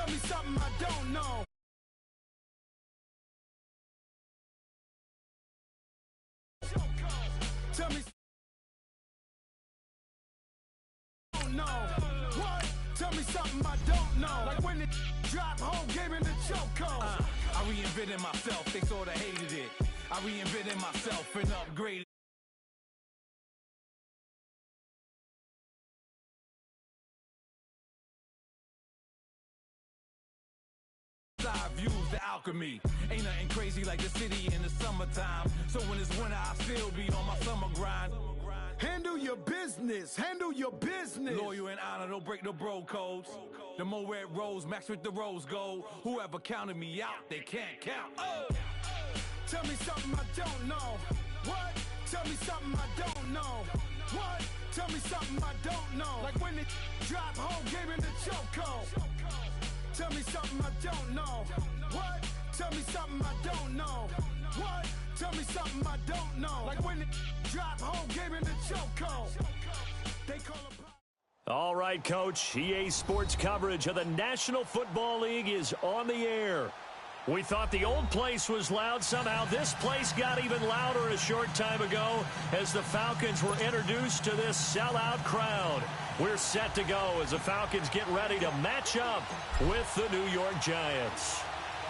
Tell me something I don't know. Tell me don't know. What? Tell me something I don't know. Like when it drop home, gave me the chokehold. I reinvented myself, they sorta hated it. I reinvented myself and upgraded. I've used the alchemy. Ain't nothing crazy like the city in the summertime. So when it's winter, I still be on my summer grind. Handle your business, handle your business. Loyal and honor, don't break the bro codes. The more red rose, max with the rose gold. Whoever counted me out, they can't count. Oh! Tell me something I don't know. What? Tell me something I don't know. What? Tell me something I don't know. Like when it drop home, gave me the chokehold. Tell me something I don't know. What? Tell me something I don't know. What? Tell me something I don't know. Like when it drop home, gave me the chokehold. They call a... All right, Coach. EA Sports coverage of the National Football League is on the air. We thought the old place was loud. Somehow this place got even louder a short time ago as the Falcons were introduced to this sellout crowd. We're set to go as the Falcons get ready to match up with the New York Giants.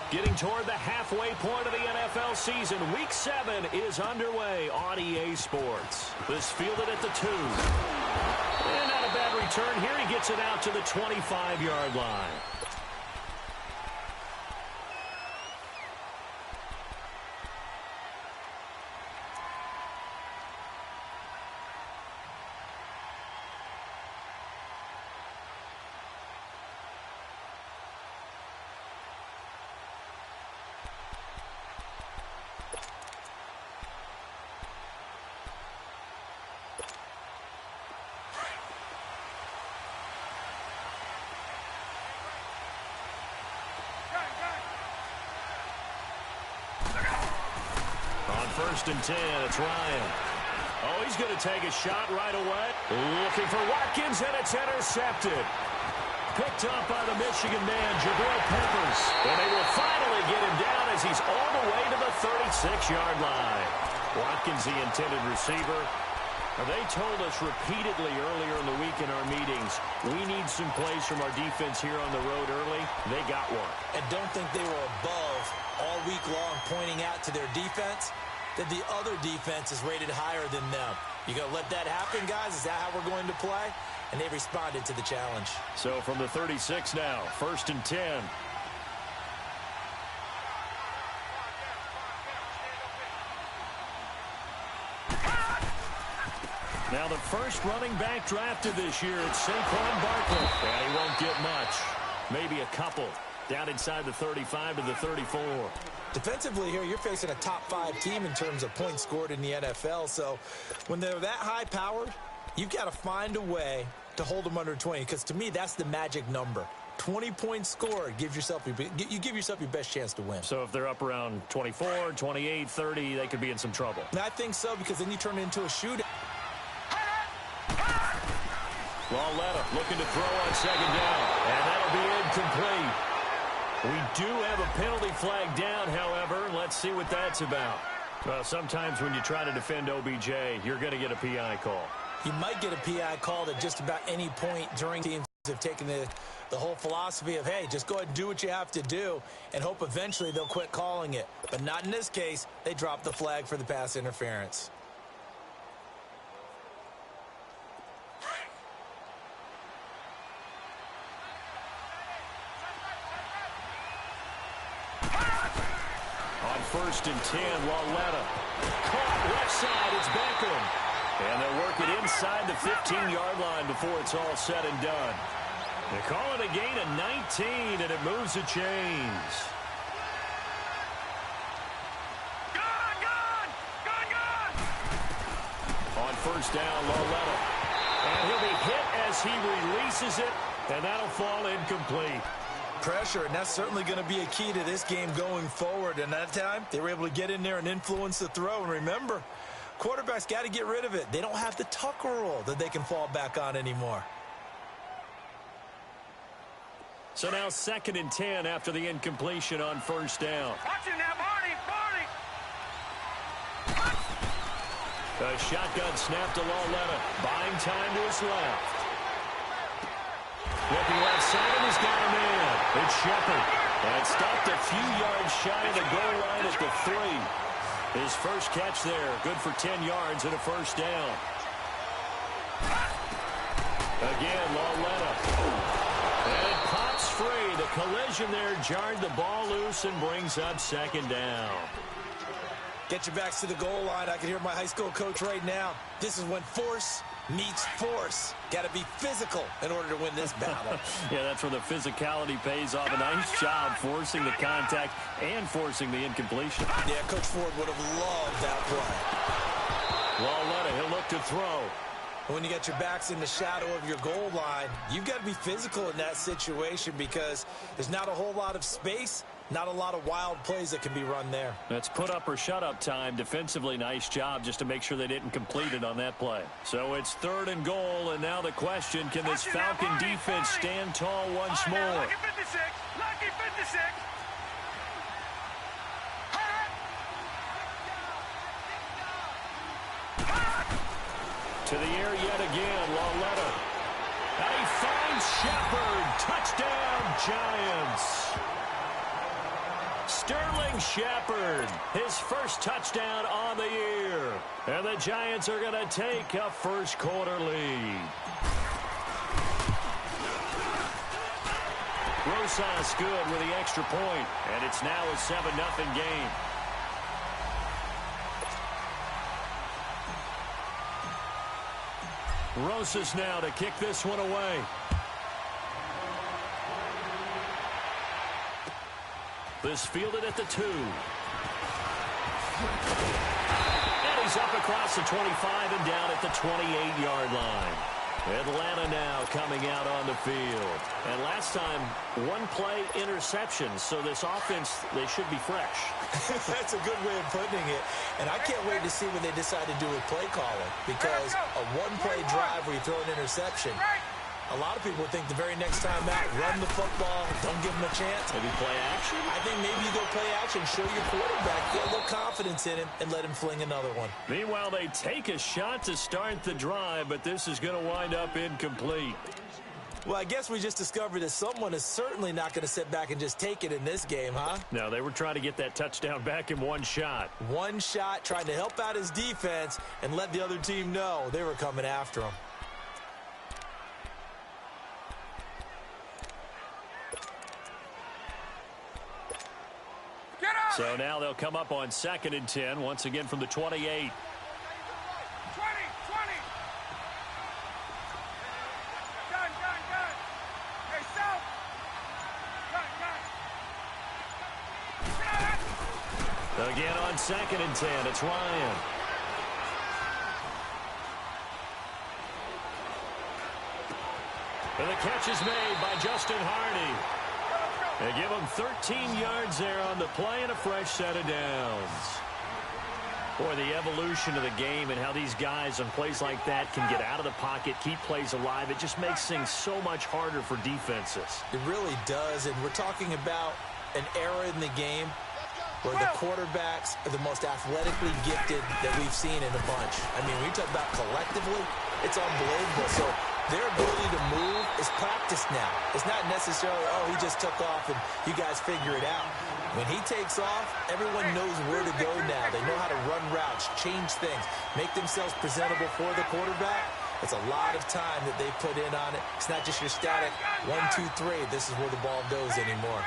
Getting toward the halfway point of the NFL season, Week 7 is underway on EA Sports. This fielded at the 2. And not a bad return here. He gets it out to the 25-yard line. First and 10, it's Ryan. Oh, he's going to take a shot right away. Looking for Watkins, and it's intercepted. Picked up by the Michigan man, Jabril Peppers. And they will finally get him down as he's all the way to the 36-yard line. Watkins, the intended receiver. Now, they told us repeatedly earlier in the week in our meetings, we need some plays from our defense here on the road early. They got one. And don't think they were above all week long pointing out to their defense that the other defense is rated higher than them. You going to let that happen, guys? Is that how we're going to play? And they responded to the challenge. So from the 36 now, first and 10. Now the first running back drafted this year, it's Saquon Barkley. And he won't get much. Maybe a couple. Down inside the 35 to the 34. Defensively here, you're facing a top-5 team in terms of points scored in the NFL. So when they're that high-powered, you've got to find a way to hold them under 20. Because to me, that's the magic number. 20 points scored, you give yourself your best chance to win. So if they're up around 24, 28, 30, they could be in some trouble. And I think so, because then you turn it into a shootout. Lauletta looking to throw on second down. And that'll be incomplete. We do have a penalty flag down, however. Let's see what that's about. Well, sometimes when you try to defend OBJ, you're going to get a PI call. You might get a PI call at just about any point during teams have taken the whole philosophy of, hey, just go ahead and do what you have to do and hope eventually they'll quit calling it. But not in this case. They dropped the flag for the pass interference. First and 10, Lauletta. Caught left side, it's Beckham. And they'll work it inside the 15-yard line before it's all said and done. They call it a gain of 19, and it moves the chains. On first down, Lauletta. And he'll be hit as he releases it, and that'll fall incomplete. Pressure, and that's certainly going to be a key to this game going forward. And that time, they were able to get in there and influence the throw. And remember, quarterbacks got to get rid of it. They don't have the Tucker rule that they can fall back on anymore. So now 2nd and 10 after the incompletion on first down. Watch it now, Barney. A shotgun snap to Lauletta. Buying time to his left. Looking left side, and he's got a man. It's Shepard. And stopped a few yards shy of the goal line at the 3. His first catch there. Good for 10 yards and a first down. Again, Lauletta. And it pops free. The collision there jarred the ball loose and brings up 2nd down. Get your backs to the goal line. I can hear my high school coach right now. This is when force meets force. Got to be physical in order to win this battle. Yeah, that's where the physicality pays off. A nice job forcing the contact and forcing the incompletion. Yeah, Coach Ford would have loved that play. Lauletta, he'll look to throw. When you got your backs in the shadow of your goal line, you've got to be physical in that situation because there's not a whole lot of space. Not a lot of wild plays that can be run there. That's put up or shut up time. Defensively, nice job just to make sure they didn't complete it on that play. So it's 3rd and goal, and now the question, can this Falcon defense stand tall once more? Lucky 56. Lucky 56. To the air yet again, Lauletta. And he finds Shepard. Touchdown, Giants. Sterling Shepard, his first touchdown on the year. And the Giants are going to take a first quarter lead. Rosas good with the extra point, and it's now a 7-0 game. Rosas now to kick this one away. This fielded at the 2. And he's up across the 25 and down at the 28-yard line. Atlanta now coming out on the field. And last time, one play interception. So this offense, they should be fresh. That's a good way of putting it. And I can't wait to see what they decide to do with play calling. Because a one-play drive where you throw an interception, a lot of people think the very next time out, run the football, don't give them a chance. Maybe play action? I think maybe you go play action, show your quarterback, get a little confidence in him, and let him fling another one. Meanwhile, they take a shot to start the drive, but this is going to wind up incomplete. Well, I guess we just discovered that someone is certainly not going to sit back and just take it in this game, huh? No, they were trying to get that touchdown back in one shot. One shot, trying to help out his defense and let the other team know they were coming after him. So now they'll come up on 2nd and 10, once again from the 28. 20. Hey, South. Again on 2nd and 10, it's Ryan. And the catch is made by Justin Hardy. They give him 13 yards there on the play and a fresh set of downs. Boy, the evolution of the game and how these guys on plays like that can get out of the pocket, keep plays alive, it just makes things so much harder for defenses. It really does, and we're talking about an era in the game where the quarterbacks are the most athletically gifted that we've seen in a bunch. I mean, when you talk about collectively, it's unbelievable. So their ability to move is practiced now. It's not necessarily, oh, he just took off and you guys figure it out. When he takes off, everyone knows where to go now. They know how to run routes, change things, make themselves presentable for the quarterback. It's a lot of time that they put in on it. It's not just your static 1, 2, 3. This is where the ball goes anymore.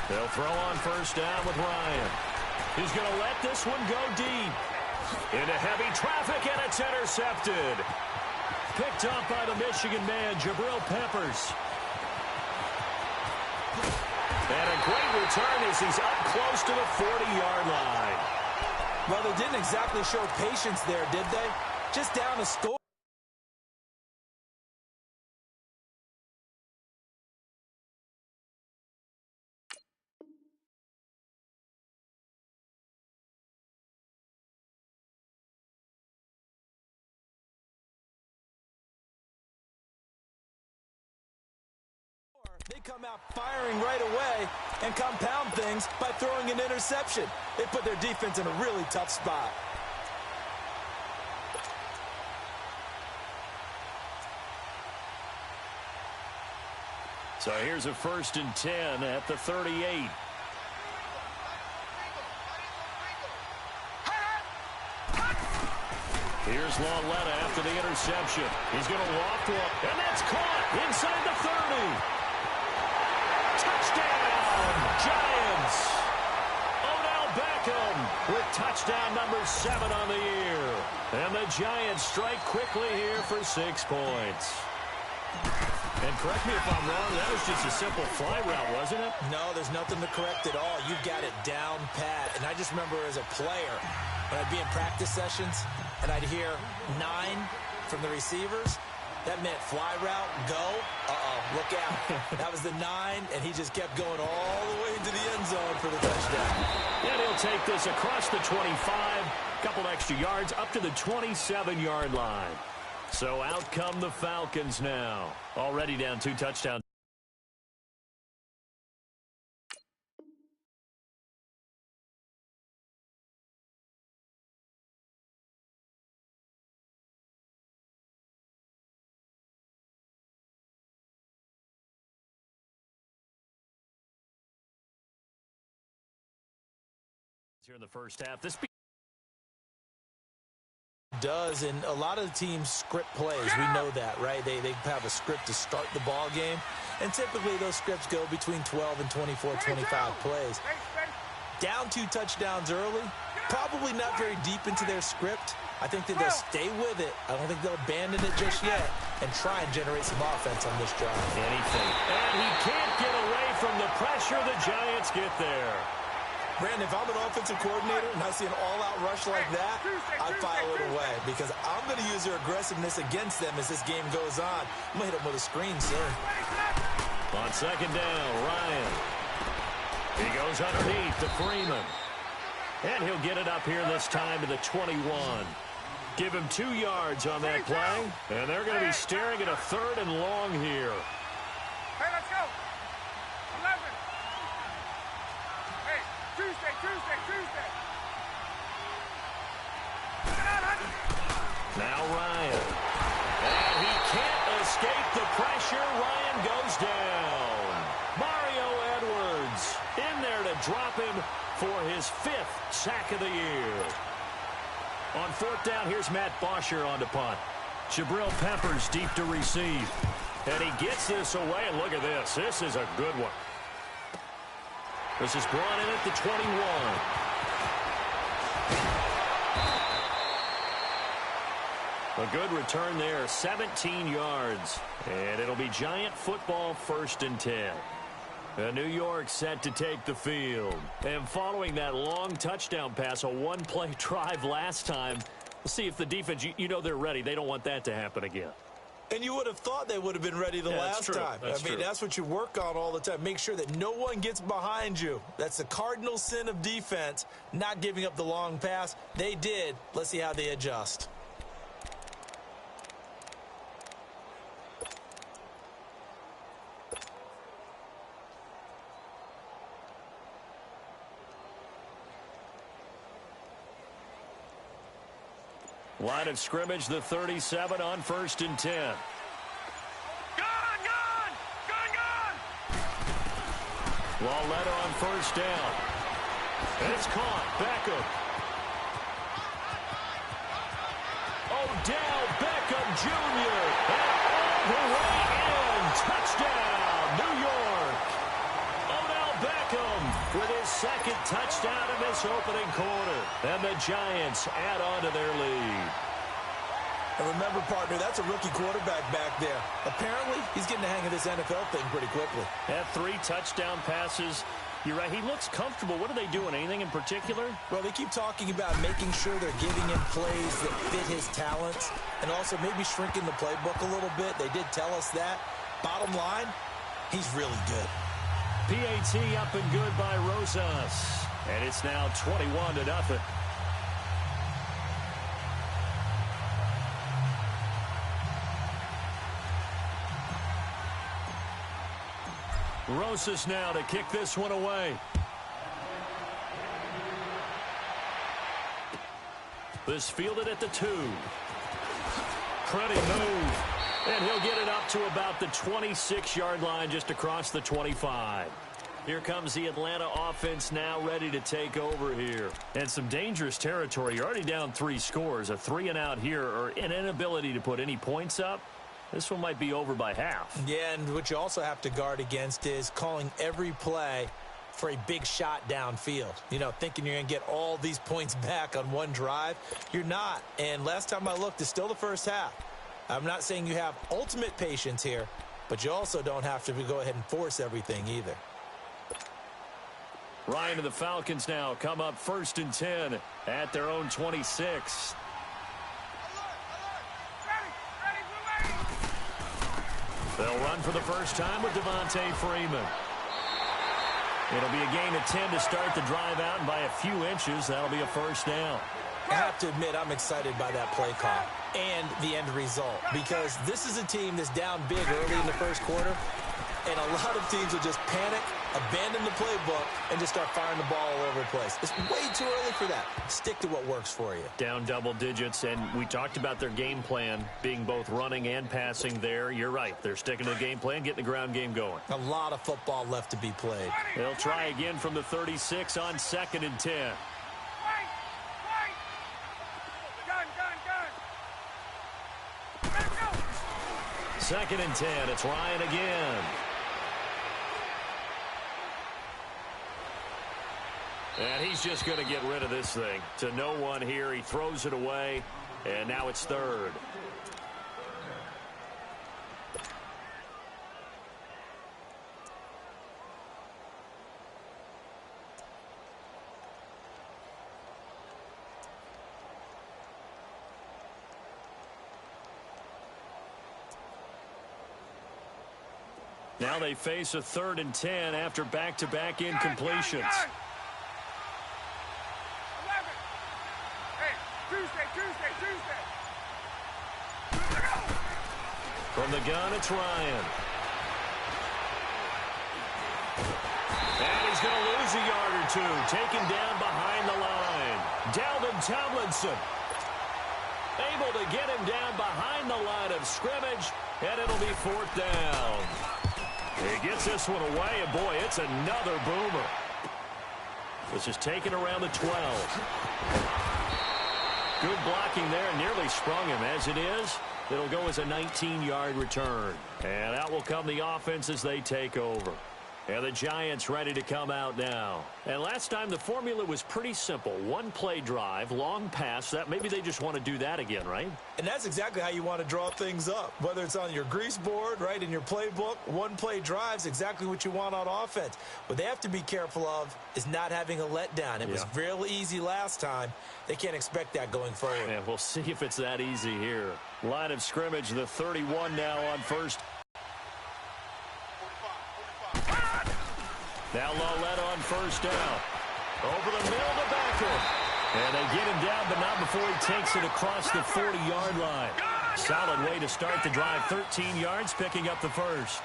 They'll throw on first down with Ryan. He's going to let this one go deep. Into heavy traffic, and it's intercepted. Picked up by the Michigan man, Jabril Peppers. And a great return as he's up close to the 40-yard line. Well, they didn't exactly show patience there, did they? Just down a score. They come out firing right away and compound things by throwing an interception. They put their defense in a really tough spot. So here's a 1st and 10 at the 38. Here's Lauletta after the interception. He's going to loft one, and that's caught inside the 30. Touchdown, Giants. Odell Beckham with touchdown number 7 on the year. And the Giants strike quickly here for 6 points. And correct me if I'm wrong, that was just a simple fly route, wasn't it? No, there's nothing to correct at all. You've got it down pat. And I just remember as a player, when I'd be in practice sessions and I'd hear 9 from the receivers, that meant fly route, go. Look out. That was the 9, and he just kept going all the way into the end zone for the touchdown. And he'll take this across the 25, couple extra yards, up to the 27-yard line. So out come the Falcons now. Already down 2 touchdowns. Here in the first half. This does, and a lot of the teams script plays. We know that, right? They have a script to start the ball game, and typically those scripts go between 12 and 24, 25 plays. Down 2 touchdowns early, probably not very deep into their script. I think that they'll stay with it. I don't think they'll abandon it just yet and try and generate some offense on this drive. Anything. And he can't get away from the pressure. The Giants get there. Brandon, if I'm an offensive coordinator and I see an all-out rush like that, I'd file it away because I'm going to use their aggressiveness against them as this game goes on. I'm going to hit them with a screen soon. On 2nd down, Ryan. He goes underneath to Freeman. And he'll get it up here this time to the 21. Give him 2 yards on that play. And they're going to be staring at a 3rd and long here. Hey, let's go. 11. Hey, Tuesday. Now Ryan. And he can't escape the pressure. Ryan goes down. Mario Edwards in there to drop him for his 5th sack of the year. On 4th down, here's Matt Bosher on to punt. Jabril Peppers deep to receive. And he gets this away, and look at this. This is a good one. This is brought in at the 21. A good return there, 17 yards. And it'll be Giant football 1st and 10. New York set to take the field. And following that long touchdown pass, a 1-play drive last time, we'll see if the defense, you know they're ready. They don't want that to happen again. And you would have thought they would have been ready the last time. That's what you work on all the time. Make sure that no one gets behind you. That's the cardinal sin of defense, not giving up the long pass. They did. Let's see how they adjust. Line of scrimmage, the 37 on 1st and 10. Gone! Lauletta on 1st down. And it's caught. Beckham. Odell Beckham Jr. And all the way in. Touchdown, New York. Odell Beckham with his 2nd touchdown in this opening quarter. And the Giants add on to their lead. And remember, partner, that's a rookie quarterback back there. Apparently, he's getting the hang of this NFL thing pretty quickly. Had 3 touchdown passes. You're right, he looks comfortable. What are they doing? Anything in particular? Well, they keep talking about making sure they're giving him plays that fit his talents and also maybe shrinking the playbook a little bit. They did tell us that. Bottom line, he's really good. PAT up and good by Rosas. And it's now 21-0. Rosas now to kick this one away. This fielded at the 2. Pretty move. And he'll get it up to about the 26-yard line, just across the 25. Here comes the Atlanta offense now ready to take over here. And some dangerous territory. You're already down 3 scores. A 3-and-out here, or an inability to put any points up. This one might be over by half. Yeah, and what you also have to guard against is calling every play for a big shot downfield. You know, thinking you're going to get all these points back on one drive. You're not. And last time I looked, it's still the first half. I'm not saying you have ultimate patience here, but you also don't have to go ahead and force everything either. Ryan and the Falcons now come up 1st and 10 at their own 26. They'll run for the first time with Devontae Freeman. It'll be a gain of 10 to start the drive out, and by a few inches, that'll be a first down. I have to admit, I'm excited by that play call and the end result, because this is a team that's down big early in the first quarter, and a lot of teams will just panic, abandon the playbook, and just start firing the ball all over the place. It's way too early for that. Stick to what works for you. Down double digits, and we talked about their game plan being both running and passing there. You're right. They're sticking to the game plan, getting the ground game going. A lot of football left to be played. They'll try again from the 36 on 2nd and 10. Second and 10. It's Ryan again. And he's just going to get rid of this thing. To no one here. He throws it away. And now it's 3rd. Now they face a 3rd and 10 after back-to-back incompletions. Tuesday. From the gun, it's Ryan. And he's going to lose a yard or 2. Taken down behind the line. Dalvin Tomlinson able to get him down behind the line of scrimmage, and it'll be 4th down. He gets this one away, and boy, it's another boomer. This is taken around the 12. Good blocking there, nearly sprung him. As it is, it'll go as a 19-yard return. And out will come the offense as they take over. And the Giants ready to come out now. And last time the formula was pretty simple. One play drive, long pass. That maybe they just want to do that again, right? And that's exactly how you want to draw things up. Whether it's on your grease board, right, in your playbook, one play drive's exactly what you want on offense. What they have to be careful of is not having a letdown. It was real easy last time. They can't expect that going forward. And we'll see if it's that easy here. Line of scrimmage, the 31 now on first. Now Loletta on first down. Over the middle to Becker. And they get him down, but not before he takes it across the 40-yard line. Solid way to start the drive. 13 yards, picking up the first.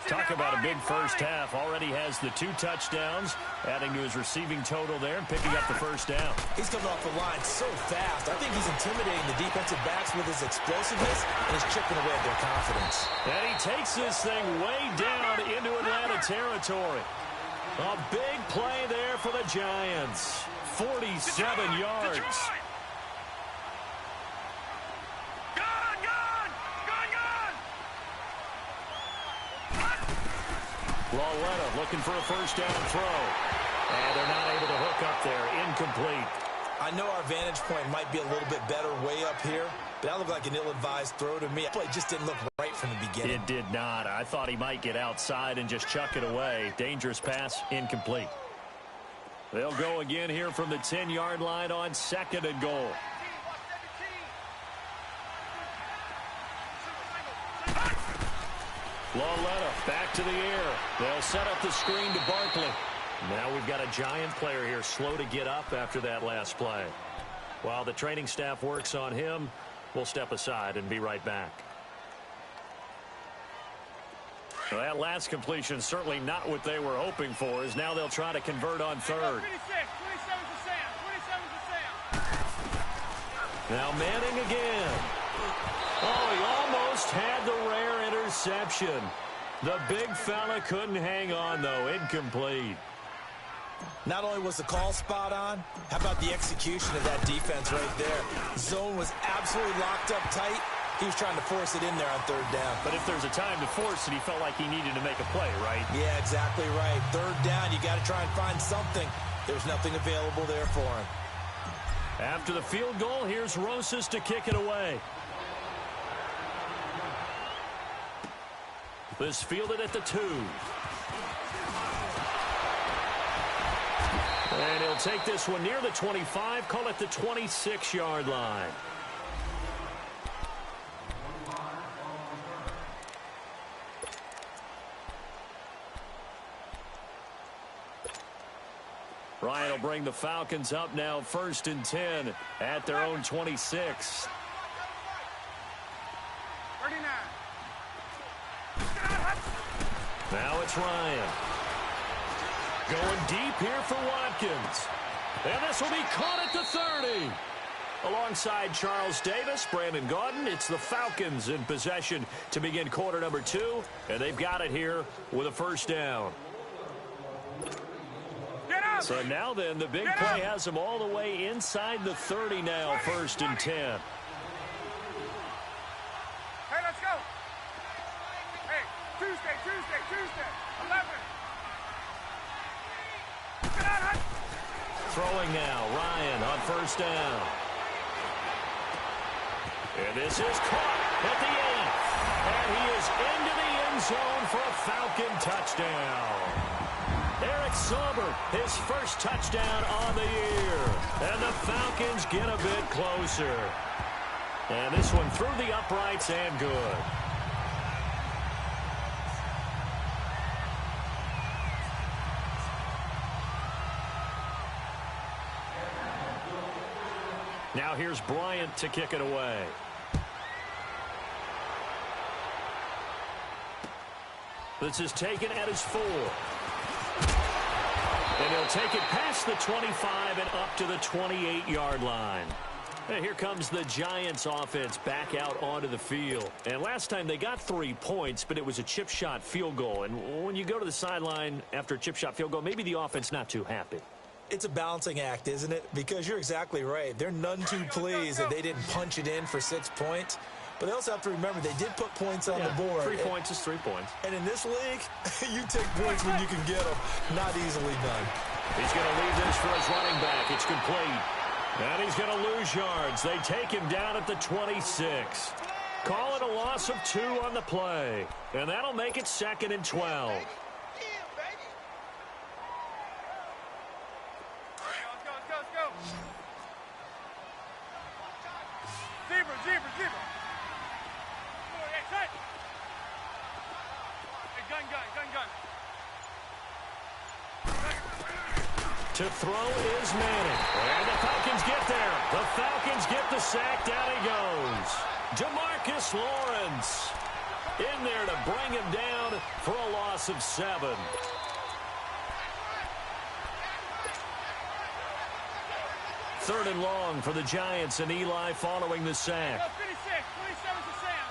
Talk about a big first half. Already has the 2 touchdowns, adding to his receiving total there and picking up the first down. He's coming off the line so fast. I think he's intimidating the defensive backs with his explosiveness, and he's chipping away at their confidence. And he takes this thing way down into Atlanta territory. A big play there for the Giants. 47 yards. Loletta looking for a first down throw. And they're not able to hook up there. Incomplete. I know our vantage point might be a little bit better way up here, but that looked like an ill-advised throw to me. That play just didn't look right from the beginning. It did not. I thought he might get outside and just chuck it away. Dangerous pass, incomplete. They'll go again here from the 10-yard line on 2nd and goal. Loletta back to the air. They'll set up the screen to Barkley. Now we've got a Giant player here slow to get up after that last play. While the training staff works on him, we'll step aside and be right back. Well, that last completion certainly not what they were hoping for, as now they'll try to convert on third. 26, 27 to Sam, 27 to Sam. Now Manning again. Oh, he almost had the rare interception. The big fella couldn't hang on, though. Incomplete. Not only was the call spot on, how about the execution of that defense right there? Zone was absolutely locked up tight. He was trying to force it in there on third down. But if there's a time to force it, he felt like he needed to make a play, right? Yeah, exactly right. Third down, you got to try and find something. There's nothing available there for him. After the field goal, here's Rosas to kick it away. This fielded at the 2. And he'll take this one near the 25, call it the 26-yard line. Ryan will bring the Falcons up now 1st and 10 at their own 26. 39. Now it's Ryan. Going deep here for Watkins. And this will be caught at the 30. Alongside Charles Davis, Brandon Gaudin, it's the Falcons in possession to begin quarter number 2. And they've got it here with a first down. So now then, the big play has them all the way inside the 30 now, 1st and 10. Hey, let's go. Hey, Tuesday. 11. Get out, Hunt. Throwing now, Ryan on first down. And this is caught at the 8th. And he is into the end zone for a Falcon touchdown. Eric Sauber, his first touchdown on the year. And the Falcons get a bit closer. And this one through the uprights and good. Now here's Bryant to kick it away. This is taken at his 4. And he'll take it past the 25 and up to the 28-yard line. And here comes the Giants offense back out onto the field. And last time they got 3 points, but it was a chip shot field goal. And when you go to the sideline after a chip shot field goal, maybe the offense not too happy. It's a balancing act, isn't it? Because you're exactly right. They're none too pleased that they didn't punch it in for 6 points. But they also have to remember they did put points on the board. 3 points is 3 points. And in this league, you take points when you can get them. Not easily done. He's going to leave this for his running back. It's complete. And he's going to lose yards. They take him down at the 26. Call it a loss of 2 on the play. And that'll make it 2nd and 12. Let's go. Zebra. Hey, gun. To throw is Manning. And the Falcons get there. The Falcons get the sack. Down he goes. DeMarcus Lawrence in there to bring him down for a loss of 7. Third and long for the Giants, and Eli following the sack. 56, 27 to Sam.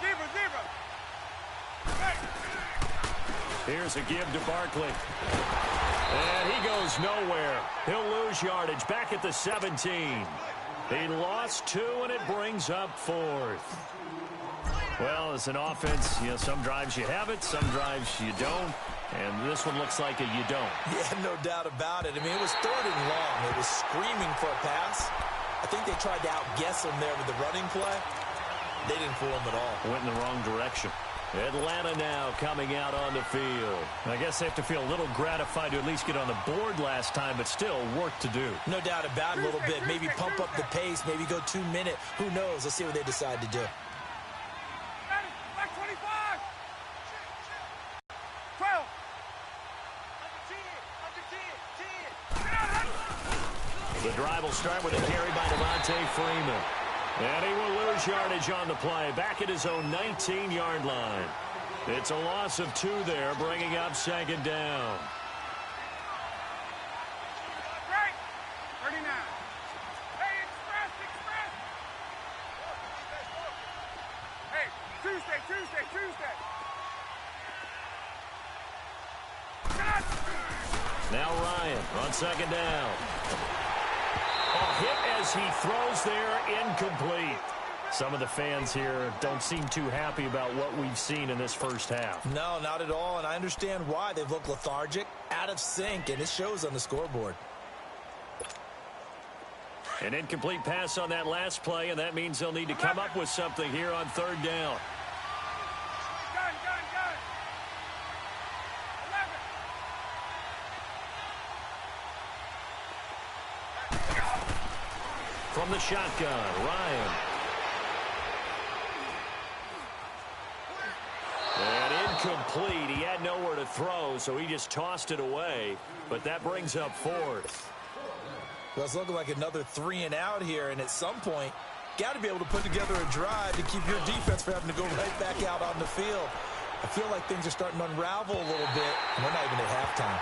Zebra. Here's a give to Barkley. And he goes nowhere. He'll lose yardage back at the 17. He lost 2, and it brings up 4th. Well, as an offense, some drives you have it, some drives you don't. And this one looks like a you don't. Yeah, no doubt about it. I mean, it was 3rd and long. It was screaming for a pass. I think they tried to outguess him there with the running play. They didn't fool him at all. Went in the wrong direction. Atlanta now coming out on the field. I guess they have to feel a little gratified to at least get on the board last time, but still work to do. No doubt about it a little bit. Maybe pump up the pace, maybe go 2 minute. Who knows? Let's see what they decide to do. Like 25. 12. The drive will start with a carry by Devontae Freeman. And he will lose yardage on the play, back at his own 19-yard line. It's a loss of 2 there, bringing up second down. Right. 39. Hey, express. Hey, Tuesday. Now Ryan on second down. A hit as he throws there, incomplete. Some of the fans here don't seem too happy about what we've seen in this first half. No, not at all, and I understand why. They've looked lethargic, out of sync, and it shows on the scoreboard. An incomplete pass on that last play, and that means they'll need to come up with something here on third down. Gun. 11. From the shotgun, Ryan. And incomplete. He had nowhere to throw, so he just tossed it away. But that brings up fourth. Well, it's looking like another 3 and out here, and at some point, got to be able to put together a drive to keep your defense from having to go right back out on the field. I feel like things are starting to unravel a little bit, and we're not even at halftime.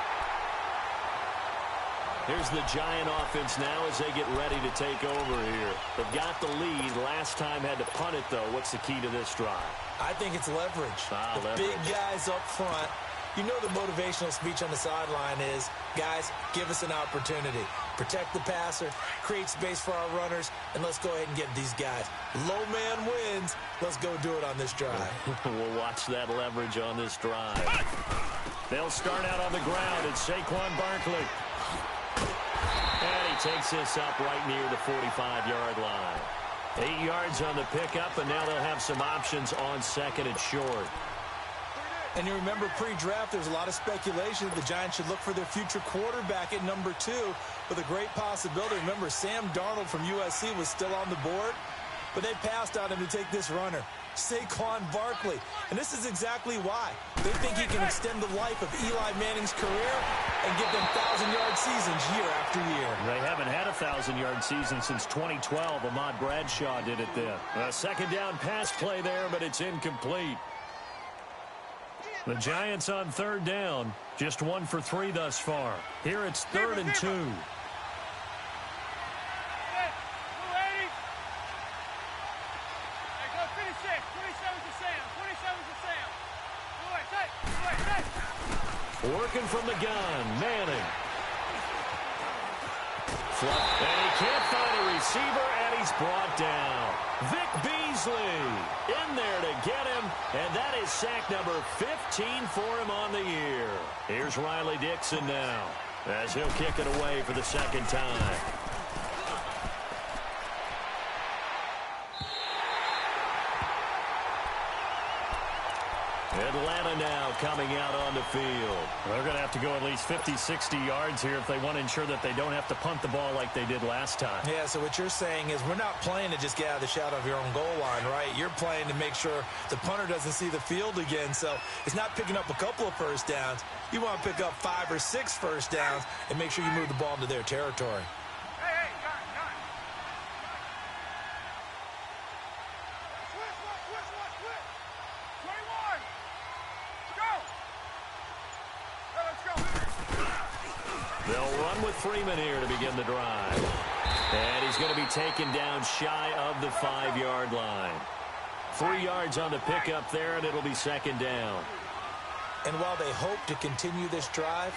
Here's the Giant offense now as they get ready to take over here. They've got the lead. Last time had to punt it, though. What's the key to this drive? I think it's leverage. The leverage. Big guys up front. You know the motivational speech on the sideline is, guys, give us an opportunity. Protect the passer, create space for our runners, and let's go ahead and get these guys. Low man wins. Let's go do it on this drive. We'll watch that leverage on this drive. They'll start out on the ground. It's Saquon Barkley. And he takes this up right near the 45-yard line. 8 yards on the pickup, and now they'll have some options on second and short. And you remember pre-draft, there's a lot of speculation that the Giants should look for their future quarterback at number 2 with a great possibility. Remember, Sam Darnold from USC was still on the board, but they passed on him to take this runner, Saquon Barkley. And this is exactly why. They think he can extend the life of Eli Manning's career and give them 1,000-yard seasons year after year. They haven't had a 1,000-yard season since 2012. Ahmad Bradshaw did it then. A second down pass play there, but it's incomplete. The Giants on third down, just 1 for 3 thus far. Here it's 3rd and 2. Working from the gun, Manning. And he can't find a receiver, and he's brought down. Vic Beasley in there to get him, and that is sack number 15 for him on the year. Here's Riley Dixon now, as he'll kick it away for the second time. Atlanta now coming out on the field. They're going to have to go at least 50, 60 yards here if they want to ensure that they don't have to punt the ball like they did last time. Yeah, so what you're saying is we're not playing to just get out of the shadow of your own goal line, right? You're playing to make sure the punter doesn't see the field again. So it's not picking up a couple of first downs. You want to pick up 5 or 6 first downs and make sure you move the ball into their territory. They'll run with Freeman here to begin the drive. And he's going to be taken down shy of the 5-yard line. 3 yards on the pickup there, and it'll be second down. And while they hope to continue this drive,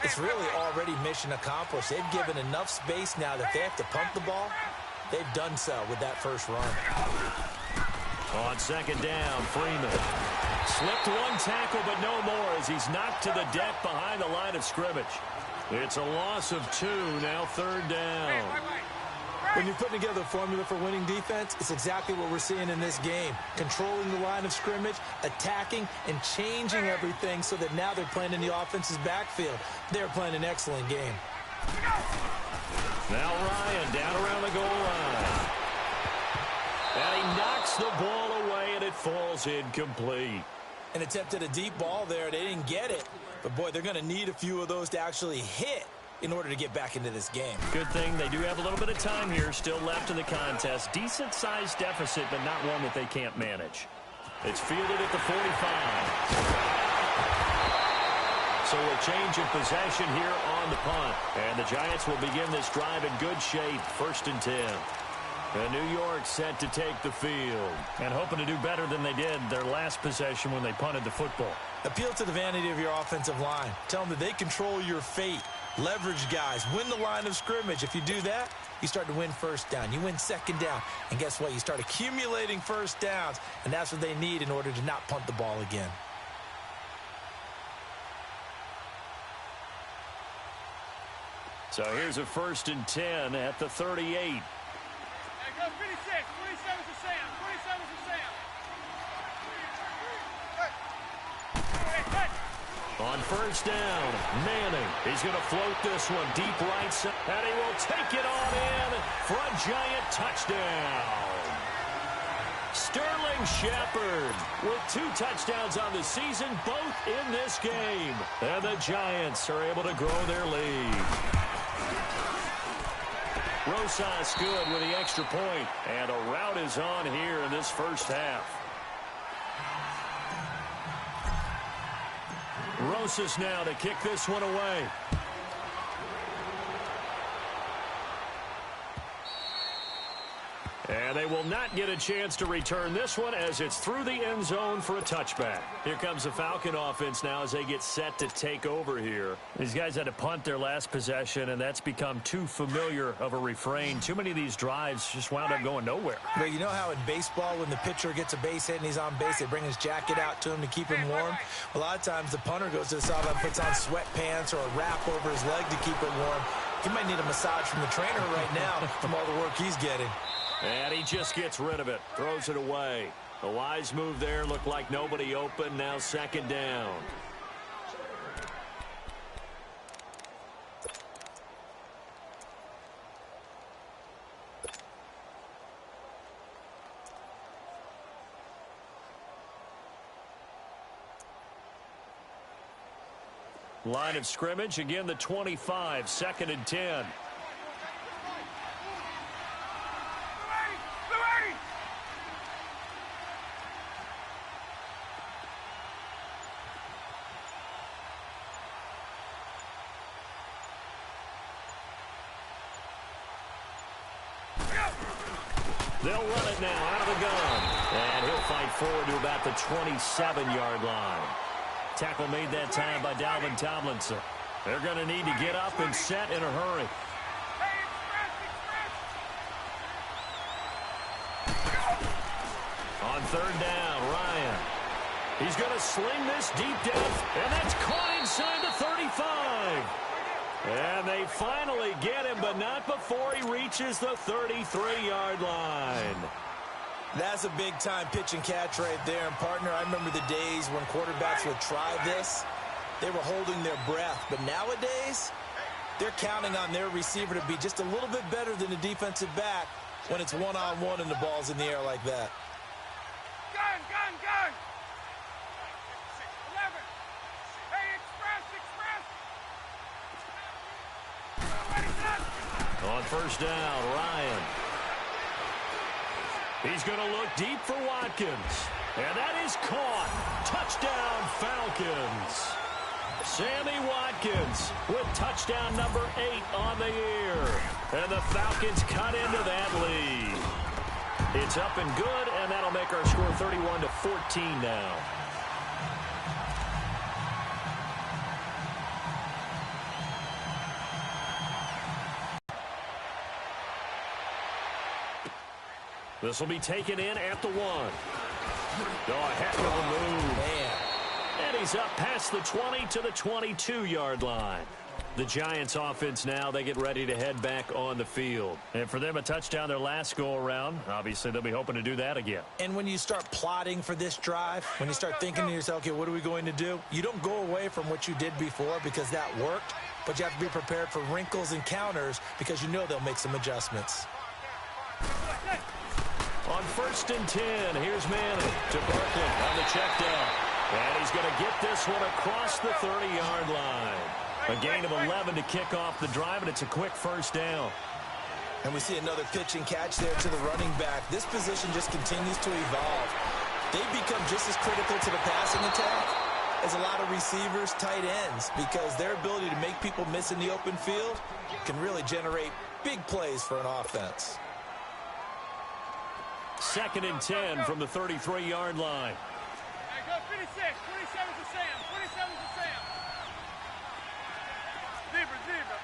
it's really already mission accomplished. They've given enough space now that they have to pump the ball. They've done so with that first run. On second down, Freeman. Slipped 1 tackle, but no more as he's knocked to the deck behind the line of scrimmage. It's a loss of 2, now third down. When you're putting together a formula for winning defense, it's exactly what we're seeing in this game. Controlling the line of scrimmage, attacking, and changing everything so that now they're playing in the offense's backfield. They're playing an excellent game. Now Ryan down around the goal line. And he knocks the ball away, and it falls incomplete. An attempt at a deep ball there. They didn't get it. But, boy, they're going to need a few of those to actually hit in order to get back into this game. Good thing they do have a little bit of time here still left in the contest. Decent-sized deficit, but not one that they can't manage. It's fielded at the 45. So a change of possession here on the punt. And the Giants will begin this drive in good shape, 1st and 10. And New York set to take the field. And hoping to do better than they did their last possession when they punted the football. Appeal to the vanity of your offensive line. Tell them that they control your fate. Leverage guys. Win the line of scrimmage. If you do that, you start to win first down. You win second down. And guess what? You start accumulating first downs. And that's what they need in order to not punt the ball again. So here's a 1st and 10 at the 38. Hey, go 56. 27 for Sam. 27 for Sam. On 1st down, Manning. He's going to float this one deep right side. And he will take it on in for a Giant touchdown. Sterling Shepard with 2 touchdowns on the season, both in this game. And the Giants are able to grow their lead. Rosas good with the extra point. And a rout is on here in this first half. Rosas now to kick this one away. And they will not get a chance to return this one as it's through the end zone for a touchback. Here comes the Falcon offense now as they get set to take over here. These guys had to punt their last possession, and that's become too familiar of a refrain. Too many of these drives just wound up going nowhere. But you know how in baseball when the pitcher gets a base hit and he's on base, they bring his jacket out to him to keep him warm? A lot of times the punter goes to the sideline, puts on sweatpants or a wrap over his leg to keep it warm. He might need a massage from the trainer right now from all the work he's getting. And he just gets rid of it, throws it away. A wise move there, looked like nobody open, now 2nd down. Line of scrimmage, again the 25, 2nd and 10. They'll run it now out of the gun. And he'll fight forward to about the 27-yard line. Tackle made that time by Dalvin Tomlinson. They're going to need to get up and set in a hurry. On 3rd down, Ryan. He's going to sling this deep down, and that's caught inside the 35. And they finally get him, but not before he reaches the 33-yard line. That's a big-time pitch and catch right there. And, partner, I remember the days when quarterbacks would try this. They were holding their breath. But nowadays, they're counting on their receiver to be just a little bit better than the defensive back when it's one-on-one and the ball's in the air like that. Gun, gun, gun. 11. Hey, express, express. On 1st down, Ryan. He's going to look deep for Watkins. And that is caught. Touchdown, Falcons. Sammy Watkins with touchdown number 8 on the year. And the Falcons cut into that lead. It's up and good, and that'll make our score 31-14 now. This will be taken in at the 1. Oh, a heck of a move. Man. And he's up past the 20 to the 22-yard line. The Giants offense now, they get ready to head back on the field. And for them, a touchdown their last go-around. Obviously, they'll be hoping to do that again. And when you start plotting for this drive, when you start thinking to yourself, okay, what are we going to do? You don't go away from what you did before because that worked, but you have to be prepared for wrinkles and counters because you know they'll make some adjustments. On 1st and 10, here's Manning to Barkley on the check down. And he's going to get this one across the 30-yard line. A gain of 11 to kick off the drive, and it's a quick first down. And we see another pitch and catch there to the running back. This position just continues to evolve. They've become just as critical to the passing attack as a lot of receivers, tight ends, because their ability to make people miss in the open field can really generate big plays for an offense. 2nd and 10 from the 33-yard line. Hey, go 56. 27 for Sam. 27 for Sam. Zebra, zebra.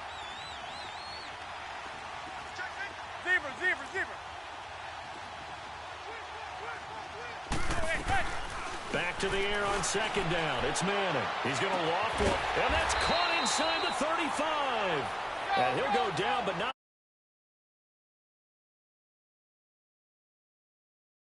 Zebra, zebra, zebra. Back to the air on 2nd down. It's Manning. He's going to loft one, and that's caught inside the 35. And he'll go down, but not